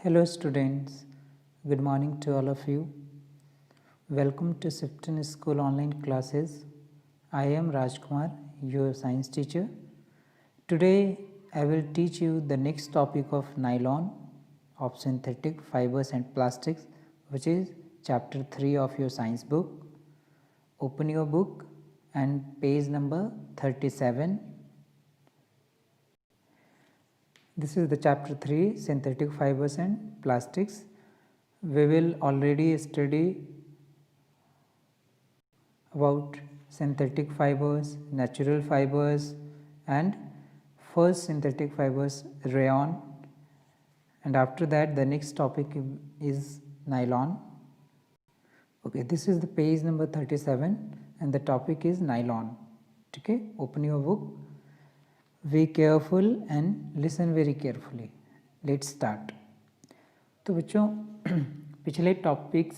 Hello students, good morning to all of you. Welcome to Sifton School online classes. I am Rajkumar, your science teacher. Today I will teach you the next topic of nylon, of synthetic fibers and plastics, which is chapter 3 of your science book. Open your book and page number 37. This is the chapter 3, synthetic fibers and plastics. We will already study about synthetic fibers, natural fibers, and first synthetic fibers, rayon, and after that the next topic is nylon. Okay, this is the page number 37 and the topic is nylon. Okay, open your book. Be careful and listen very carefully. Let's start. तो बच्चों पिछले topics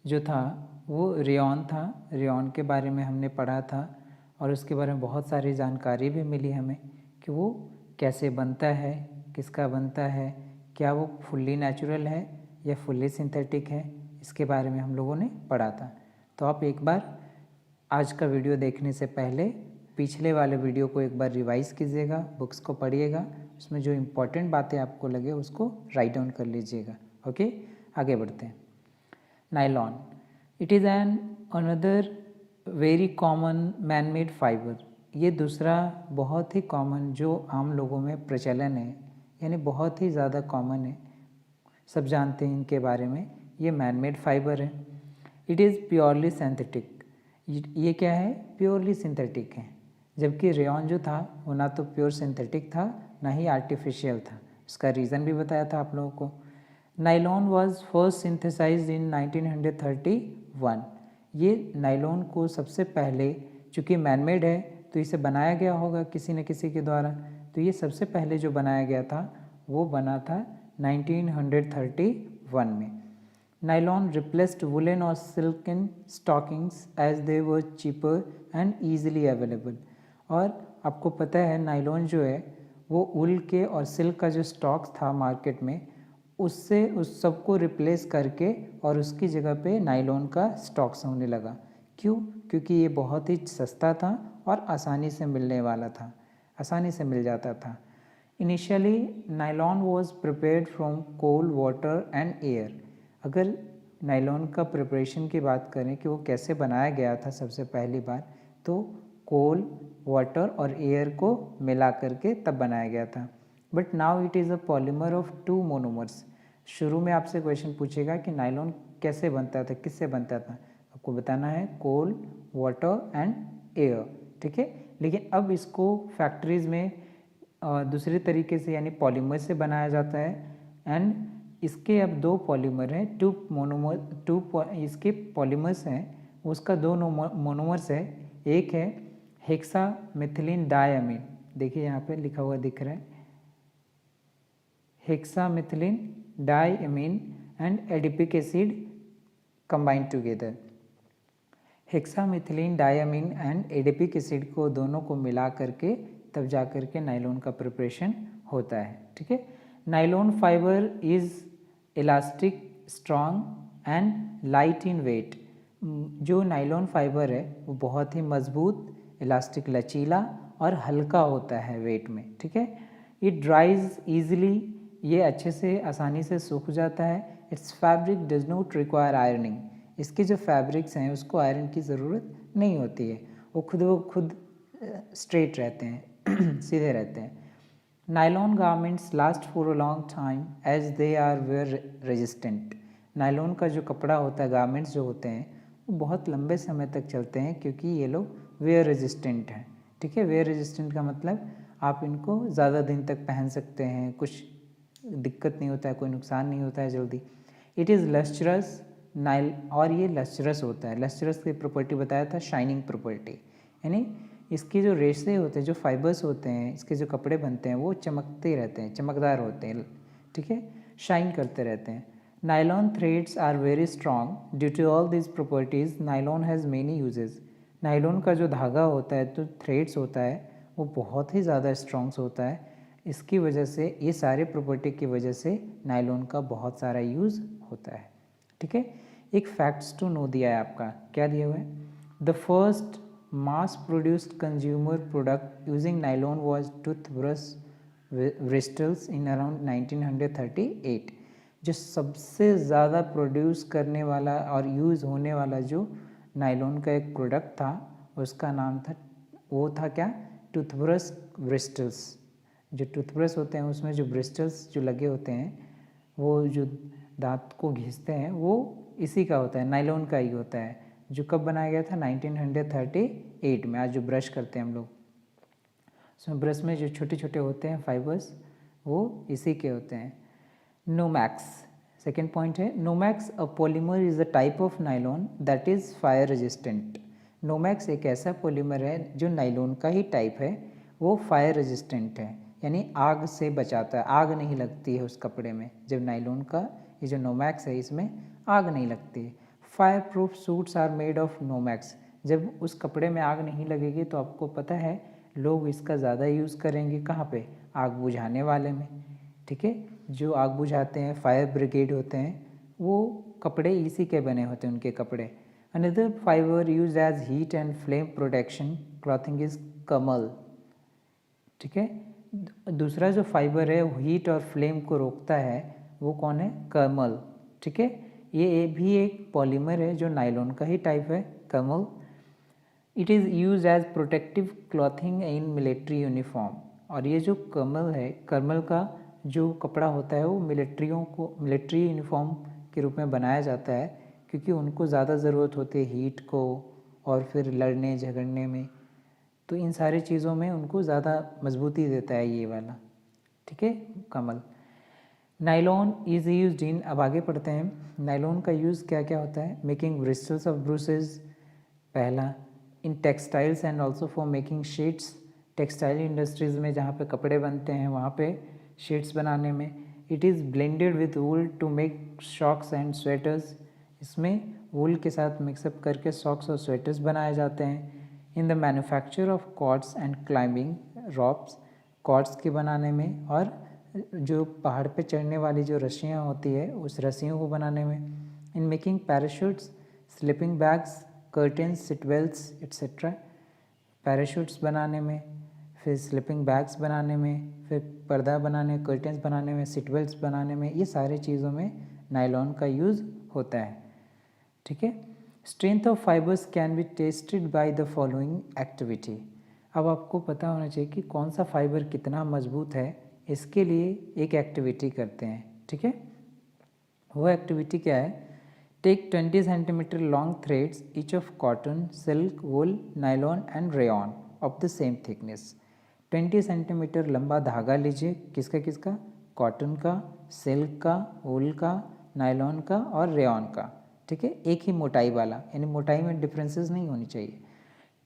जो था वो rayon था। Rayon के बारे में हमने पढ़ा था और उसके बारे में बहुत सारी जानकारी भी मिली हमें कि वो कैसे बनता है, किसका बनता है, क्या वो फुल्ली नेचुरल है या फुल्ली सिंथेटिक है, इसके बारे में हम लोगों ने पढ़ा था। तो आप एक बार आज का वीडियो देखने से पहले पिछले वाले वीडियो को एक बार रिवाइज़ कीजिएगा, बुक्स को पढ़िएगा, उसमें जो इम्पोर्टेंट बातें आपको लगे उसको राइट डाउन कर लीजिएगा। ओके, आगे बढ़ते हैं। Nylon, it is an another very common man made fibre. ये दूसरा बहुत ही कॉमन जो आम लोगों में प्रचलन है, यानी बहुत ही ज़्यादा कॉमन है, सब जानते हैं इनके बारे में। ये मैन मेड फाइबर है। It is purely synthetic. ये क्या है? प्योरली सिंथेटिक है। जबकि रेयॉन जो था वो ना तो प्योर सिंथेटिक था ना ही आर्टिफिशियल था। उसका रीज़न भी बताया था आप लोगों को। नाइलॉन वाज फर्स्ट सिंथेसाइज्ड इन 1931। ये नाइलॉन को सबसे पहले, चूँकि मैनमेड है तो इसे बनाया गया होगा किसी न किसी के द्वारा, तो ये सबसे पहले जो बनाया गया था वो बना था 1931 में। नाइलॉन रिप्लेस्ड वुलन और silken stockings as they were cheaper and easily available. और आपको पता है नाइलॉन जो है वो उल के और सिल्क का जो स्टॉक्स था मार्केट में, उससे उस सबको रिप्लेस करके और उसकी जगह पे नाइलॉन का स्टॉक्स होने लगा। क्यों? क्योंकि ये बहुत ही सस्ता था और आसानी से मिलने वाला था, आसानी से मिल जाता था। Initially nylon was prepared from coal, water and air. अगर नाइलॉन का प्रिपरेशन की बात करें कि वो कैसे बनाया गया था सबसे पहली बार, तो कोल, वाटर और एयर को मिला करके तब बनाया गया था। But now it is a polymer of 2 monomers. शुरू में आपसे क्वेश्चन पूछेगा कि नाइलॉन कैसे बनता था, किससे बनता था, आपको बताना है कोल, वाटर एंड एयर। ठीक है, लेकिन अब इसको फैक्ट्रीज़ में दूसरे तरीके से यानी पॉलीमर से बनाया जाता है। एंड इसके अब 2 पॉलीमर हैं, 2 मोनोमर, इसके पॉलीमर्स हैं, उसका 2 मोनोमर्स है। एक है हेक्सा मिथिलीन डायमीन, देखिए यहाँ पे लिखा हुआ दिख रहा है, hexa methylene diamine and adipic acid combined together. Hexa methylene diamine and adipic acid को दोनों को मिला करके तब जा करके नाइलॉन का प्रिपरेशन होता है। ठीक है, nylon fibre is elastic, strong and light in weight. जो नाइलॉन फाइबर है वो बहुत ही मजबूत, इलास्टिक, लचीला और हल्का होता है वेट में। ठीक है, इट ड्राइज ईजिली, ये अच्छे से आसानी से सूख जाता है। It's fabric does not require ironing. इसके जो फैब्रिक्स हैं उसको आयरन की ज़रूरत नहीं होती है, वो खुद स्ट्रेट रहते हैं सीधे रहते हैं। Nylon garments last for a long time as they are wear resistant. Nylon का जो कपड़ा होता है, गारमेंट्स जो होते हैं, वो बहुत लंबे समय तक चलते हैं क्योंकि ये लोग वेयर रेजिस्टेंट हैं। ठीक है, वेयर रेजिस्टेंट का मतलब आप इनको ज़्यादा दिन तक पहन सकते हैं, कुछ दिक्कत नहीं होता है, कोई नुकसान नहीं होता है जल्दी। इट इज़ लस्ट्रस नाइल, और ये लस्ट्रस होता है। लस्ट्रस की प्रॉपर्टी बताया था, शाइनिंग प्रॉपर्टी, यानी इसके जो रेशे होते हैं, जो फाइबर्स होते हैं, इसके जो कपड़े बनते हैं वो चमकते रहते हैं, चमकदार होते हैं। ठीक है, शाइन करते रहते हैं। Nylon threads are very strong due to all this properties. Nylon has many uses. Nylon का जो धागा होता है, तो थ्रेड्स होता है, वो बहुत ही ज़्यादा स्ट्रॉन्ग होता है। इसकी वजह से, ये सारे प्रॉपर्टी की वजह से नायलॉन का बहुत सारा यूज़ होता है। ठीक है, एक फैक्ट्स टू नो दिया है आपका, क्या दिया हुआ है? The first mass produced consumer product using nylon was toothbrush bristles in around 1938। जो सबसे ज़्यादा प्रोड्यूस करने वाला और यूज़ होने वाला जो नायलॉन का एक प्रोडक्ट था, उसका नाम था, वो था क्या? Toothbrush bristles. जो टूथब्रश होते हैं उसमें जो ब्रिस्टल्स जो लगे होते हैं, वो जो दांत को घिसते हैं, वो इसी का होता है, नायलॉन का ही होता है। जो कब बनाया गया था? 1938 में। आज जो ब्रश करते हैं हम लोग, उसमें ब्रश में जो छोटे छोटे होते हैं फाइबर्स, वो इसी के होते हैं। नोमैक्स, सेकेंड पॉइंट है, Nomex a polymer is a type of nylon that is fire resistant. Nomex एक ऐसा पॉलीमर है जो नायलॉन का ही टाइप है, वो फायर रेजिस्टेंट है, यानी आग से बचाता है, आग नहीं लगती है उस कपड़े में। जब नायलॉन का ये जो नोमैक्स है, इसमें आग नहीं लगती है। Fireproof suits are made of Nomex. जब उस कपड़े में आग नहीं लगेगी तो आपको पता है लोग इसका ज़्यादा यूज़ करेंगे कहाँ पे? आग बुझाने वाले में। ठीक है, जो आग बुझाते हैं, फायर ब्रिगेड होते हैं, वो कपड़े इसी के बने होते हैं, उनके कपड़े। Another fibre use as heat and flame protection clothing is कमल। ठीक है, दूसरा जो फाइबर है वो हीट और फ्लेम को रोकता है, वो कौन है? कमल। ठीक है, ये भी एक पॉलीमर है जो नायलॉन का ही टाइप है, कमल। It is use as protective clothing in military uniform. और ये जो कमल है, कमल का जो कपड़ा होता है वो मिलिट्री यूनिफॉर्म के रूप में बनाया जाता है, क्योंकि उनको ज़्यादा ज़रूरत होती है हीट को और फिर लड़ने झगड़ने में, तो इन सारी चीज़ों में उनको ज़्यादा मजबूती देता है ये वाला। ठीक है, कमल। नायलॉन इज़ यूज इन, अब आगे पढ़ते हैं, नायलॉन का यूज़ क्या क्या होता है? मेकिंग ब्रिस्टल्स ऑफ ब्रूसेस, पहला। In textiles and also for making sheets, textile industries में जहाँ पे कपड़े बनते हैं वहाँ पे शीट्स बनाने में। It is blended with wool to make socks and sweaters, इसमें वूल के साथ मिक्सअप करके सॉक्स और स्वेटर्स बनाए जाते हैं। In the manufacture of cords and climbing ropes, cords के बनाने में, और जो पहाड़ पे चढ़ने वाली जो रस्सियाँ होती है उस रस्सियों को बनाने में। In making parachutes, sleeping bags, curtains, seat belts etcetera, parachutes बनाने में, फिर स्लीपिंग बैग्स बनाने में, फिर पर्दा बनाने, कर्टेंस बनाने में, सीट बेल्ट्स बनाने में, ये सारी चीज़ों में नायलॉन का यूज़ होता है। ठीक है, strength of fibres can be tested by the following activity. अब आपको पता होना चाहिए कि कौन सा फाइबर कितना मजबूत है, इसके लिए एक एक्टिविटी करते हैं। ठीक है, वो एक्टिविटी क्या है? Take 20 centimetre long threads each of cotton, silk, wool, nylon and rayon of the same thickness. 20 centimetre लंबा धागा लीजिए, किसका किसका? कॉटन का, सिल्क का, वुल का, नायलॉन का और रेयॉन का। ठीक है, एक ही मोटाई वाला, यानी मोटाई में डिफरेंसेस नहीं होनी चाहिए।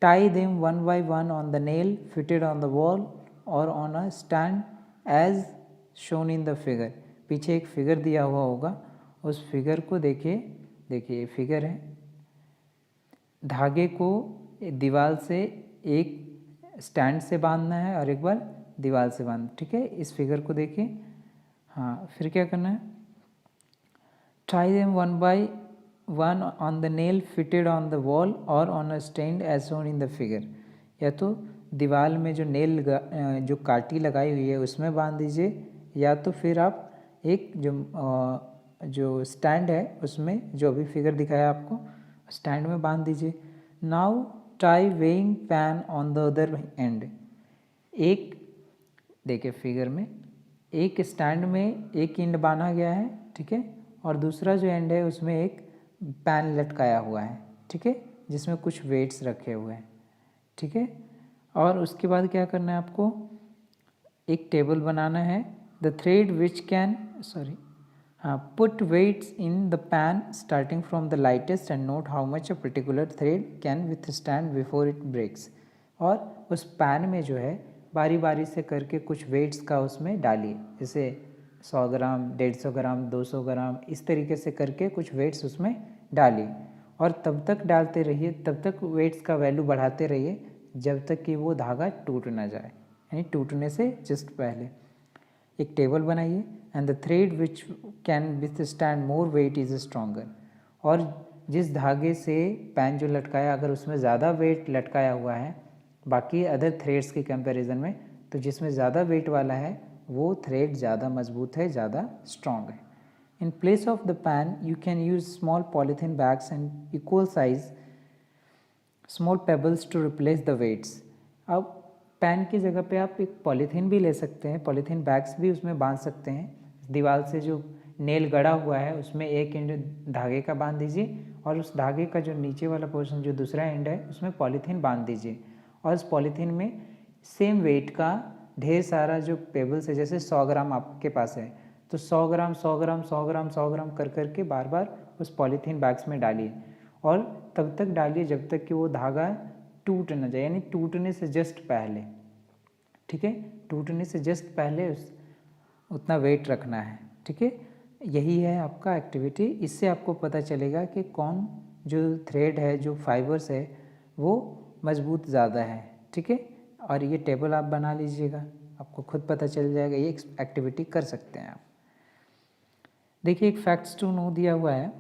Tie them one by one on the nail fitted on the wall और on a stand as shown in the figure. पीछे एक फिगर दिया हुआ होगा, उस फिगर को देखिए, देखिए फिगर है, धागे को दीवार से एक स्टैंड से बांधना है और एक बार दीवार से बांधना। ठीक है, इस फिगर को देखिए। हाँ, फिर क्या करना है? Tie them one by one on the nail fitted on the wall और on a stand as shown in the figure. या तो दीवार में जो नेल जो काटी लगाई हुई है उसमें बांध दीजिए, या तो फिर आप एक जो स्टैंड है उसमें, जो अभी फिगर दिखाया आपको, स्टैंड में बांध दीजिए। Now tie weighing pan on the other and. एक देखिए फिगर में एक स्टैंड में एक एंड बांधा गया है, ठीक है, और दूसरा जो एंड है उसमें एक पैन लटकाया हुआ है। ठीक है, जिसमें कुछ वेट्स रखे हुए हैं। ठीक है, और उसके बाद क्या करना है आपको? एक टेबल बनाना है। The thread which can put weights in the pan starting from the lightest and note how much a particular thread can withstand before it breaks. और उस पैन में जो है बारी बारी से करके कुछ वेट्स का उसमें डालिए, जैसे 100 ग्राम, 150 ग्राम, 200 ग्राम, इस तरीके से करके कुछ वेट्स उसमें डालिए। और तब तक डालते रहिए, तब तक वेट्स का वैल्यू बढ़ाते रहिए जब तक कि वो धागा टूट ना जाए, यानी टूटने से जस्ट पहले। एक टेबल बनाइए and the thread which can withstand more weight is stronger. और जिस धागे से पैन जो लटकाया अगर उसमें ज़्यादा वेट लटकाया हुआ है बाकी अदर थ्रेड्स के कंपैरिजन में, तो जिसमें ज़्यादा वेट वाला है वो थ्रेड ज़्यादा मजबूत है, ज़्यादा स्ट्रॉन्ग है। In place of the pan you can use small polythene bags and equal size small pebbles to replace the weights. अब पैन की जगह पे आप एक पॉलीथीन भी ले सकते हैं, पॉलीथीन बैग्स भी उसमें बांध सकते हैं। दीवार से जो नेल गड़ा हुआ है उसमें एक एंड धागे का बांध दीजिए और उस धागे का जो नीचे वाला पोर्शन जो दूसरा एंड है उसमें पॉलीथीन बांध दीजिए और उस पॉलीथीन में सेम वेट का ढेर सारा जो पेबल्स है, जैसे 100 ग्राम आपके पास है तो 100 ग्राम 100 ग्राम 100 ग्राम 100 ग्राम कर करके बार बार उस पॉलीथीन बैग्स में डालिए और तब तक डालिए जब तक कि वो धागा टूट न जाए, यानी टूटने से जस्ट पहले, ठीक है, टूटने से जस्ट पहले उतना वेट रखना है, ठीक है। यही है आपका एक्टिविटी। इससे आपको पता चलेगा कि कौन जो थ्रेड है, जो फाइबर्स है वो मजबूत ज़्यादा है, ठीक है। और ये टेबल आप बना लीजिएगा, आपको खुद पता चल जाएगा, ये एक्टिविटी कर सकते हैं आप। देखिए एक फैक्ट्स टू नो दिया हुआ है,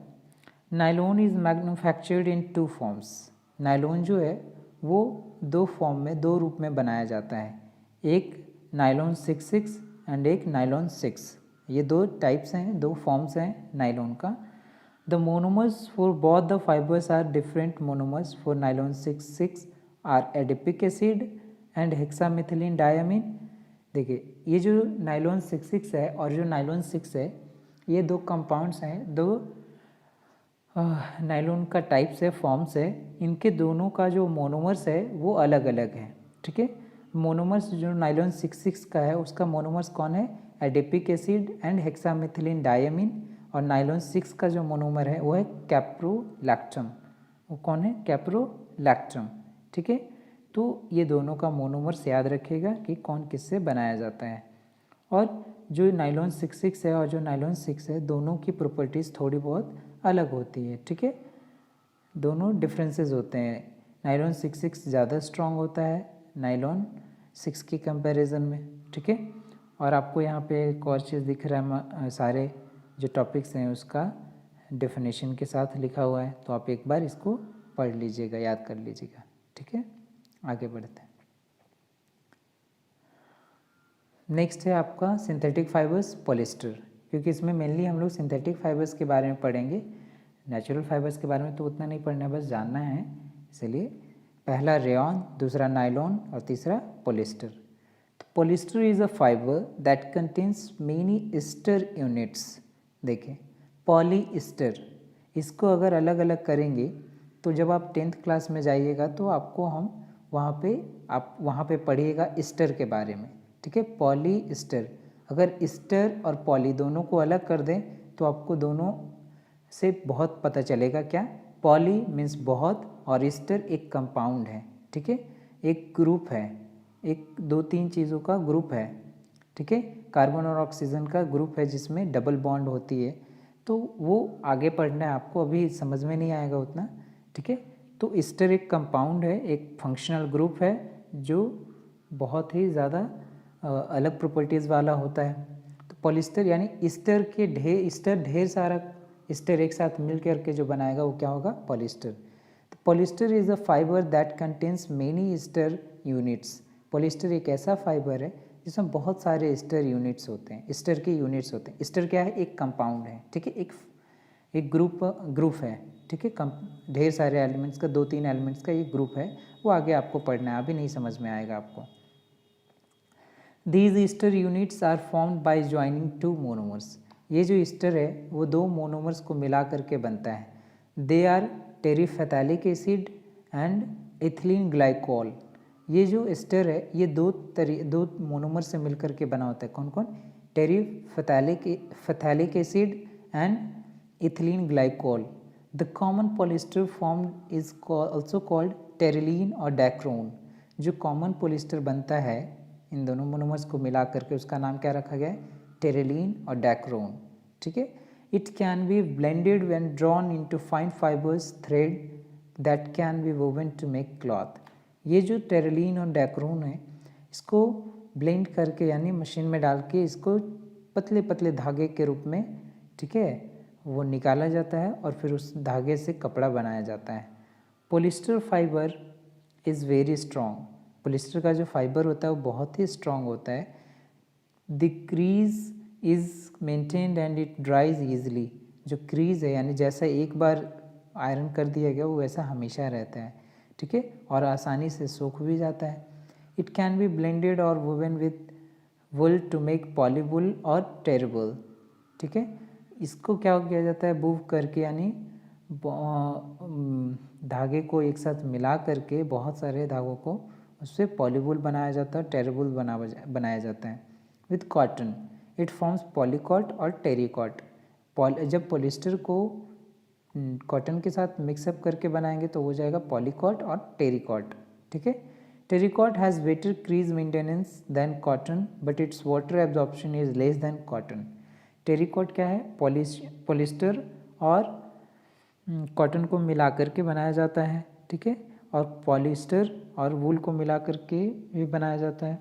nylon is manufactured in 2 forms. Nylon जो है वो 2 फॉर्म में, 2 रूप में बनाया जाता है, एक नायलॉन 66 एंड एक नायलॉन 6। ये 2 टाइप्स हैं, 2 फॉर्म्स हैं नायलॉन का। The monomers for both the fibres are different. Monomers for nylon 66 are adipic acid and hexamethylene diamine. देखिए ये जो नायलॉन 66 है और जो नायलॉन 6 है ये 2 कंपाउंड्स हैं, 2 नायलॉन का टाइप्स है, फॉर्म्स है। इनके दोनों का जो मोनोमर्स है वो अलग अलग है, ठीक है। मोनोमर्स जो नायलॉन 66 का है उसका मोनोमर्स कौन है, adipic acid and hexamethylene diamine. और नायलॉन 6 का जो मोनोमर है वो है कैप्रोलैक्टम। वो कौन है, कैप्रोलैक्टम, ठीक है। तो ये दोनों का मोनोमर्स याद रखिएगा कि कौन किससे बनाया जाता है। और जो नायलॉन 66 है और जो नायलॉन 6 है दोनों की प्रॉपर्टीज़ थोड़ी बहुत अलग होती है, ठीक है। दोनों डिफरेंसेस होते हैं। नायलॉन 66 ज़्यादा स्ट्रॉन्ग होता है नायलॉन 6 के कंपैरिजन में, ठीक है। और आपको यहाँ पे एक और चीज़ दिख रहा है, सारे जो टॉपिक्स हैं उसका डेफिनेशन के साथ लिखा हुआ है, तो आप एक बार इसको पढ़ लीजिएगा, याद कर लीजिएगा, ठीक है। आगे बढ़ते हैं। नेक्स्ट है आपका सिंथेटिक फाइबर्स, पॉलिस्टर। क्योंकि इसमें मेनली हम लोग सिंथेटिक फाइबर्स के बारे में पढ़ेंगे, नेचुरल फाइबर्स के बारे में तो उतना नहीं पढ़ना है, बस जानना है। इसलिए पहला रेयॉन, दूसरा नायलॉन और तीसरा पॉलिस्टर। तो polyester is a fibre that contains many Easter units. देखिए पॉलीईस्टर, इसको अगर अलग अलग करेंगे तो जब आप 10th क्लास में जाइएगा तो आपको हम वहाँ पे पढ़िएगा ईस्टर के बारे में, ठीक है। पॉलीईस्टर, अगर ईस्टर और पॉली दोनों को अलग कर दें तो आपको दोनों से बहुत पता चलेगा। क्या, पॉली मीन्स बहुत और ईस्टर एक कंपाउंड है, ठीक है, एक ग्रुप है, एक 2-3 चीज़ों का ग्रुप है, ठीक है। कार्बन और ऑक्सीजन का ग्रुप है जिसमें डबल बॉन्ड होती है, तो वो आगे पढ़ना है आपको, अभी समझ में नहीं आएगा उतना, ठीक है। तो ईस्टर एक कंपाउंड है, एक फंक्शनल ग्रुप है जो बहुत ही ज़्यादा अलग प्रॉपर्टीज़ वाला होता है। तो पॉलिस्टर यानी ईस्टर ढेर सारा ईस्टर एक साथ मिल करके जो बनाएगा वो क्या होगा, पॉलिस्टर। तो polyester is a fibre that contains many Easter units. Polyester एक ऐसा फाइबर है जिसमें बहुत सारे ईस्टर यूनिट्स होते हैं, ईस्टर के यूनिट्स होते हैं। ईस्टर क्या है, एक कंपाउंड है, ठीक है, एक ग्रुप है, ठीक है। ढेर सारे एलिमेंट्स का, 2-3 एलिमेंट्स का ये ग्रुप है, वो आगे आपको पढ़ना है, अभी नहीं समझ में आएगा आपको। These ester units are formed by joining 2 monomers. ये जो ईस्टर है वो 2 मोनोमर्स को मिला करके बनता है। They are terephthalic acid and ethylene glycol. ये जो ईस्टर है ये दो मोनोमर से मिलकर के बना होता है। कौन कौन, terephthalic acid and ethylene glycol. The common polyester formed is also called Terylene और डैक्रोन। जो कॉमन पॉलिस्टर बनता है इन दोनों मोनोमर्स को मिला करके उसका नाम क्या रखा गया है, टेरिलीन और डैक्रोन, ठीक है। It can be blended when drawn into fine fibres thread that can be woven to make cloth. ये जो टेरिलीन और डैक्रोन है इसको ब्लेंड करके यानी मशीन में डाल के इसको पतले पतले धागे के रूप में, ठीक है, वो निकाला जाता है और फिर उस धागे से कपड़ा बनाया जाता है। Polyester fibre is very strong. Polyester का जो फाइबर होता है वो बहुत ही स्ट्रॉन्ग होता है। The crease is maintained and it ड्राइज easily. जो क्रीज है यानी जैसा एक बार आयरन कर दिया गया वो वैसा हमेशा रहता है, ठीक है, और आसानी से सूख भी जाता है। इट कैन बी ब्लेंडेड और woven with wool to make polywool और टेरेबल, ठीक है। इसको क्या किया जाता है, वूव करके यानी धागे को एक साथ मिला करके बहुत सारे धागों को उससे पॉलीवुल बनाया जाता है, टेरेबल बनाया जाता है। विथ कॉटन इट फॉर्म्स पॉलीकॉट और टेरिकॉट। जब पॉलिस्टर को कॉटन के साथ मिक्सअप करके बनाएंगे तो हो जाएगा पॉलीकॉट और टेरिकॉट, ठीक है। Terrycot has better crease maintenance than cotton but its water absorption is less than cotton. Terrycot क्या है, पॉलिस्टर और कॉटन को मिला करके बनाया जाता है, ठीक है, और पॉलिस्टर और वूल को मिला करके भी बनाया जाता है।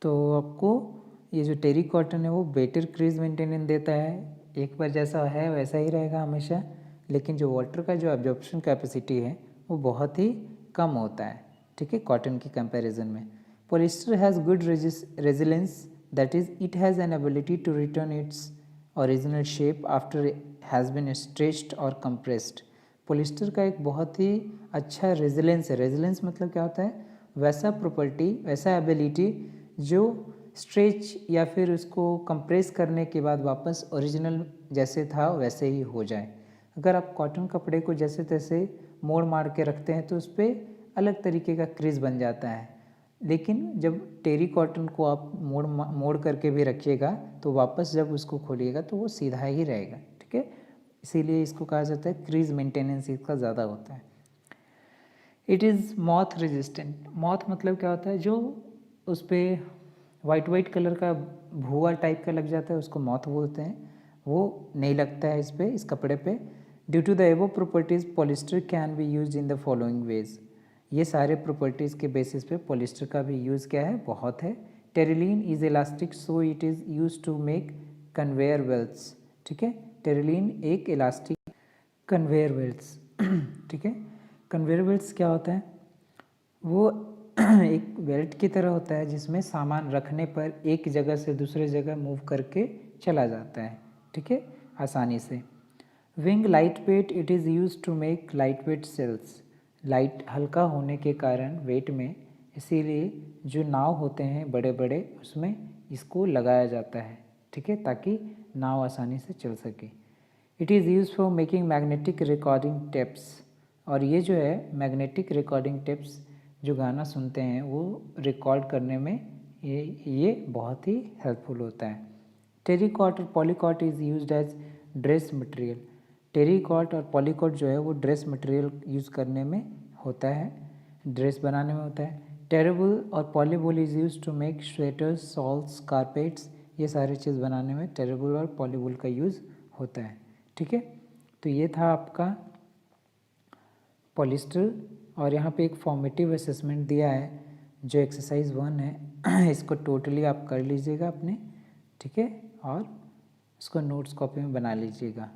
तो आपको ये जो टेरी कॉटन है वो बेटर क्रीज मेंटेनेंस देता है, एक बार जैसा है वैसा ही रहेगा हमेशा, लेकिन जो वाटर का जो एब्जॉर्प्शन कैपेसिटी है वो बहुत ही कम होता है, ठीक है, कॉटन की कंपैरिजन में। Polyester has good resilience, that is it has an ability to return its original shape after has been stretched और कंप्रेस्ड। पॉलिस्टर का एक बहुत ही अच्छा रेजिलेंस है। रेजिलेंस मतलब क्या होता है, वैसा प्रॉपर्टी, वैसा एबिलिटी जो स्ट्रेच या फिर उसको कंप्रेस करने के बाद वापस ओरिजिनल जैसे था वैसे ही हो जाए। अगर आप कॉटन कपड़े को जैसे तैसे मोड़ मार के रखते हैं तो उस पर अलग तरीके का क्रीज बन जाता है, लेकिन जब टेरी कॉटन को आप मोड़ करके भी रखिएगा तो वापस जब उसको खोलिएगा तो वो सीधा ही रहेगा, ठीक है। इसीलिए इसको कहा जाता है क्रीज मेंटेनेंस इसका ज़्यादा होता है। It is moth resistant. Moth मतलब क्या होता है, जो उस पर वाइट कलर का भूआ टाइप का लग जाता है उसको मॉथ बोलते हैं, वो नहीं लगता है इस पर, इस कपड़े पे। Due to the above properties polyester can be use in the following ways. ये सारे प्रॉपर्टीज़ के बेसिस पे पॉलिस्टर का भी यूज़ क्या है, बहुत है। Terylene is elastic so it is use to make conveyor belts, ठीक है। टेरिलीन एक इलास्टिक कन्वेयर बेल्ट्स, ठीक है। कन्वेयर बेल्ट्स क्या होता है, वो एक बेल्ट की तरह होता है जिसमें सामान रखने पर एक जगह से दूसरे जगह मूव करके चला जाता है, ठीक है, आसानी से। Being light weight, it is use to make light weight sails. Light हल्का होने के कारण वेट में, इसीलिए जो नाव होते हैं बड़े बड़े उसमें इसको लगाया जाता है, ठीक है, ताकि नाव आसानी से चल सके। It is use for making magnetic recording tapes. और ये जो है मैग्नेटिक रिकॉर्डिंग टेप्स, जो गाना सुनते हैं वो रिकॉर्ड करने में ये बहुत ही हेल्पफुल होता है। टेरिकॉट और polycot is used as dress material. Terrycot और पॉलीकॉट जो है वो ड्रेस मटेरियल यूज़ करने में होता है, ड्रेस बनाने में होता है। टेरेबल और polywool is use to make sweaters, shawls, carpets. ये सारी चीज़ बनाने में टेरेबल और पॉलीवुल का यूज़ होता है, ठीक है। तो ये था आपका पॉलिस्टर। और यहाँ पे एक फॉर्मेटिव असेसमेंट दिया है जो एक्सरसाइज 1 है, इसको टोटली आप कर लीजिएगा अपने, ठीक है, और इसको नोट्स कॉपी में बना लीजिएगा।